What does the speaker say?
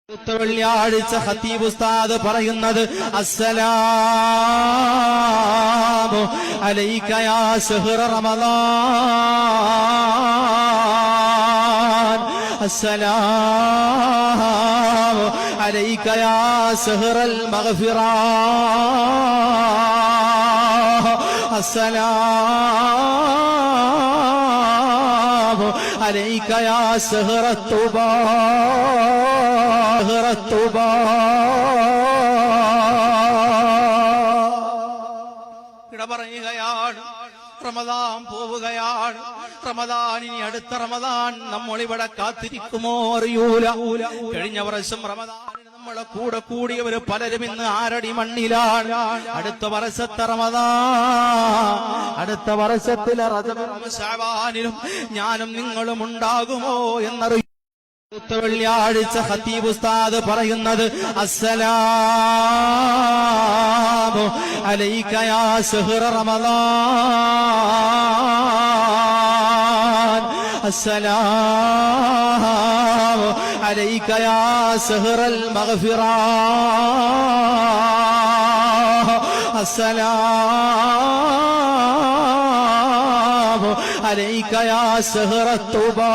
വെള്ളിയാഴ്ച ഖതീബ് ഉസ്താദ് പറയുന്നത് അസ്സലാമു അലൈക യാ ശഹ്റ റമളാൻ അസ്സലാമു അലൈക യാ ശഹ്റൽ മഗ്ഫിറ അസ്സലാമു അലൈക യാ ശഹ്റ തുബാ പറയുകയാണ്. റമദാൻ പോവുകയാണ്. റമദാൻ ഇനി അടുത്ത റമദാൻ നമ്മളിവിടെ കാത്തിരിക്കുമോ അറിയൂല. കഴിഞ്ഞ വർഷം റമദാനിന് നമ്മളെ കൂടെ കൂടിയവര് പലരും ഇന്ന് ആരടി മണ്ണിലാണ്. അടുത്ത വർഷത്തെ റമദാൻ, അടുത്ത വർഷത്തിലെ റജബിലും ശഅബാനിലും ഞാനും നിങ്ങളും ഉണ്ടാകുമോ എന്നറിയും. വെള്ളിയാഴ്ച ഖതീബ് ഉസ്താദ് പറയുന്നത് അസ്സലാമു അലൈക യാ ശഹ്റ റമളാൻ അസ്സലാമു അലൈക യാ ശഹ്റൽ മഗ്ഫിറ അസ്സലാമു അലൈക യാ ശഹ്റ തുബാ